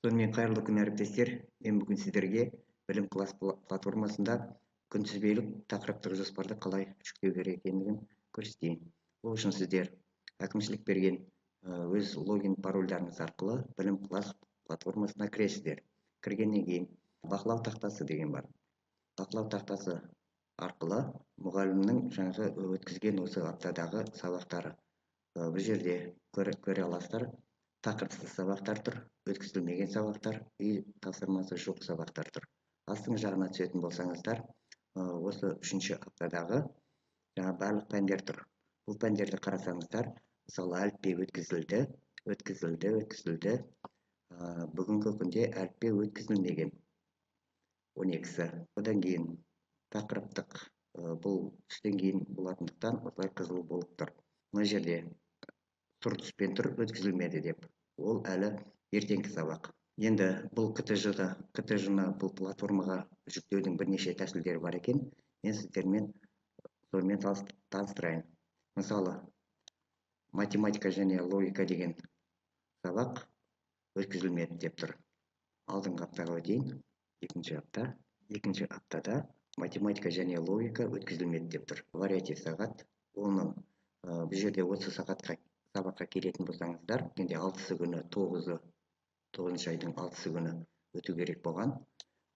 Сонымен қайырлы күн әріптестер. Мен бүгін сіздерге білім класс платформасында күнтізбелік тақырыптық жоспарды қалай жүктеу керек екендігін көрсетейін. Ол үшін сіздер әкімшілік берген өз логин парольдарыңыз арқылы білім класс платформасына кіресіздер. Кіргеннен кейін бақылау тақтасы деген бар. Бақылау тақтасы арқылы мұғалімнің жаңағы өткізген осы аптадағы сабақтары бұл жерде көре аласыздар. Тақырыпсыз сабақтар тұр, өткізілмеген сабақтар, үй тапсырмасы жоқ сабақтар тұр. Астың жағына түсетін болсаңыздар, осы 3-ші аптадағы барлық пәндер тұр. Бұл пәндерді қарасаңыздар, мысалы әліппе өткізілді. Бүгінгі күнде әліппе өткізілмеген 12-сі. Одан кейін тақырыптық бұл түстен кейін болатындықтан осылай қызыл болып тұр. Мына жерде сұр түспен тұр, өткізілмеді деп. Ол әлі ертеңгі сабақ. Енді бұл КТЖ-ны бұл платформаға жүктеудің бірнеше тәсілдері бар екен. Мен сіздермен сонымен таныстырайын. Мысалы, математика және логика деген сабақ өткізілмеді деп тұр. Алдыңғы аптаға өтейін. Екінші аптада математика және логика өткізілмеді деп тұр. Вариатив сағат. Оның бұл жерде осы сабаққа келетін болсаңыздар, енді 6-сы күні 9-шы айдың 6-сы күні өту керек болған.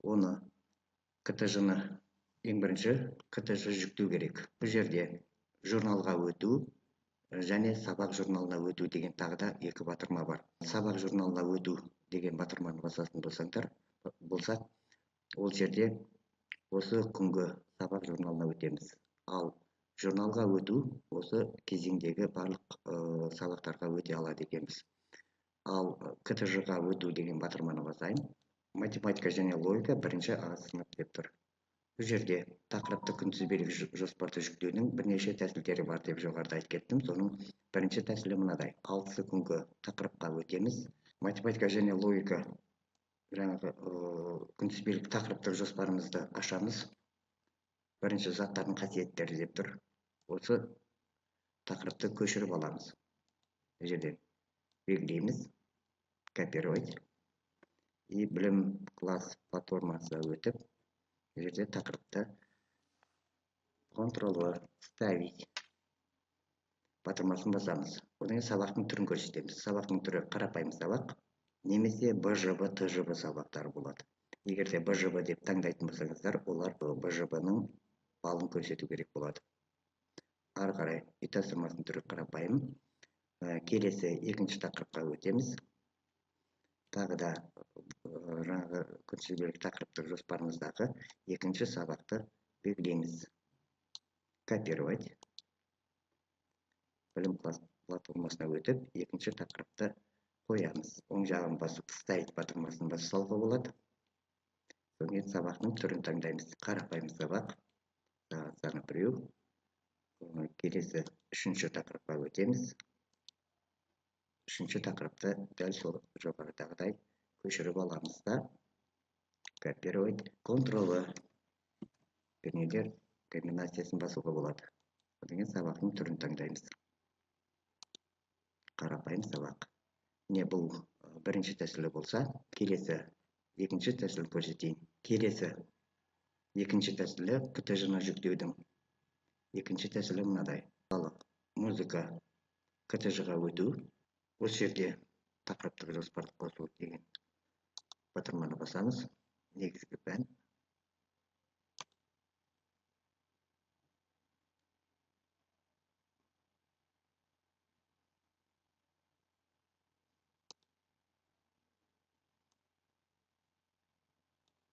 Оны КТЖ-ны ең бірінші КТЖ жүктеу керек. Бұл жерде журналға өту және сабақ журналына өту деген тағы да екі батырма бар. Сабақ журналына өту деген батырманы басатын болсақ, ол жерде осы күнгі сабақ журналына өтеміз. Ал журналға өту осы кезеңдегі барлық сабақтарға өте алады екенбіз. Ал КТЖ-ға өту деген батырманы басайын. Математика және логика 1-ші А сынып деп тұр. Бұл жерде тақырыптық күнтізбелік жоспарды жүктеудің бірнеше тәсілдері бар деп жоғарыда айтып кеттім. Соның бірінші тәсілі мынадай. 6-сы күнгі тақырыпқа өтеміз. Математика және логика жаңағы күнтізбелік тақырыптық жоспарымызды ашамыз. Бірінші заттардың қасиеттері деп тұр. Осы тақырыпты көшіріп аламыз. Бұл жерде белгілейміз, копировать. И білім класс платформасы өтіп, бұл жерде тақырыпты Ctrl-V вставить батырмасын басамыз. Одан кейін сабақтың түрін көрсетеміз. Сабақтың түрі қарапайым сабақ, немесе БЖБ, ТЖБ сабақтары болады. Егер де БЖБ деп таңдайтын болсаңыздар, олар БЖБ-ның балын көрсету керек болады. Ары қарай үй тапсырмасының түрі қарапайым. Келесі екінші тақырыпқа өтеміз. Тағы да жаңағы күнтізбелік тақырыптық жоспарымыздағы екінші сабақты белгілейміз. Копировать. Білім класс платформасына өтіп, екінші тақырыпты қоямыз. Оң жағын басып, вставить батырмасын басып салуға болады. Сонымен сабақтың түрін таңдаймыз. Қарапайым сабақ. Саны 1. Келесі 3-ші тақырыпқа өтеміз. 3-ші тақырыпты дәл сол жоғарыдағыдай көшіріп аламыз да, копировать, Ctrl-V пернелер комбинациясын басуға болады. Одан сабақтың түрін таңдаймыз. Қарапайым сабақ. Не бұл бірінші тәсілі болса, келесі екінші тәсілін көрсетейін. Келесі екінші тәсілі КТЖ-ны жүктеудің екінші тәсілі мынадай. Музыка КТЖ-ға өту. Осы жерде тақырыптық жоспарды қосу деген батырманы басамыз. Негізгі пән.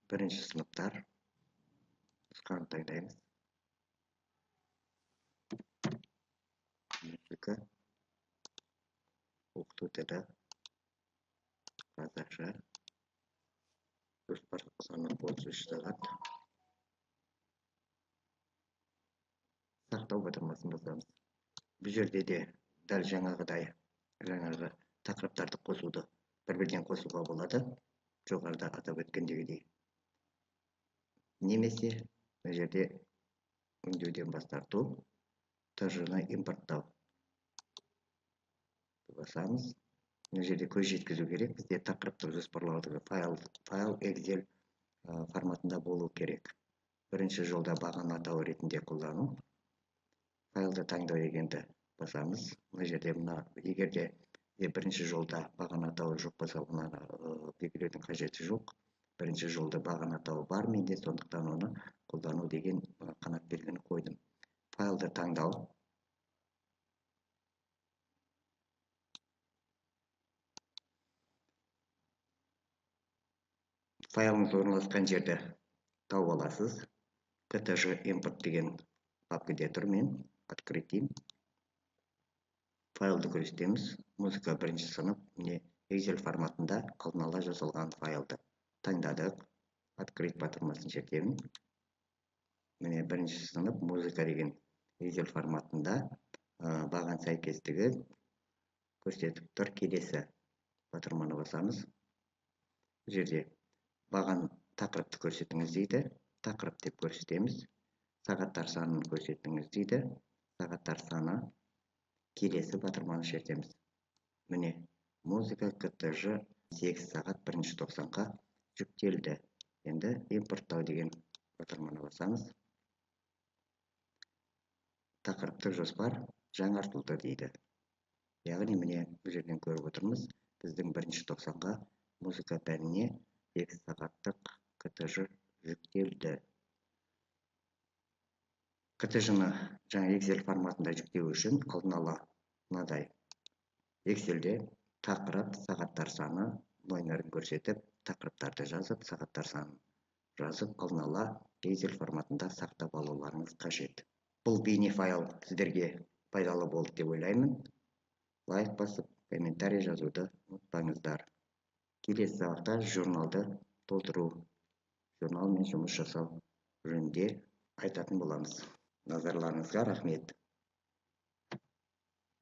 Бірінші сыныптар. Нұсқаны таңдаймыз. Музыка. Оқыту тілі. Қазақша. Жоспар саны 33 сағат. Сақтау батырмасын басамыз. Бұл жерде де дәл жаңағы тақырыптарды қосуды бір-бірден қосуға болады. Жоғарыда атап өткендегідей. Немесе бұл жерде өңдеуден бас тарту, ТЖ-ны импорттау. Басамыз. мына жерде көз жеткізу керек, бізде тақырыптық жоспарлауды файл Excel форматында болу керек. Бірінші жолда бағаны атауы ретінде қолдану. Файлды таңдау дегенді басамыз. Мына жерде егер де бірінші жолда бағаны атауы жоқ болса, оны белгілеудің қажеті жоқ. Бірінші жолда бағаны атауы бар менде, сондықтан оны қолдану деген қанат белгіні қойдым. Файлды таңдау. Файлыңыз орналасқан жерді тауып аласыз. ктж импорт деген папкіде тұр, мен открыть деймін. Файлды көрсетеміз. Музыка бірінші сынып, міне Excel форматында алдын ала жасалған файлды таңдадық. Открыть батырмасын шертемін. Міне бірінші сынып музыка деген Excel форматында баған сәйкестігі көрсетіп тұр. Келесі батырманы басамыз. Бұл жерде баған тақырыпты көрсетіңіз дейді. Тақырып деп көрсетеміз. Сағаттар санын көрсетіңіз дейді. Сағаттар саны. Келесі батырманы шертеміз. Міне музыка ктж 8 сағат 1-90-ға жүктелді. Енді импорттау деген батырманы басамыз. Тақырыптық жоспар жаңартылды дейді. Яғни міне бұл жерден көріп отырмыз. Біздің 1-90-ға музыка пәніне 8 сағаттық ктж жүктелді. ктж-ны жаңа Excel форматында жүктеу үшін алдын ала мынадай Excelде тақырып, сағаттар саны номерін көрсетіп, тақырыптарды жазып, сағаттар санын жазып, алдын ала Excel форматында сақтап алуларыңыз қажет. Бұл бейне файл сіздерге пайдалы болды деп ойлаймын. Лайк басып, комментарий жазуды ұмытпаңыздар. Келесі сабақта журналды толтыру, журналмен жұмыс жасау жөнінде айтатын боламыз. Назарларыңызға рахмет.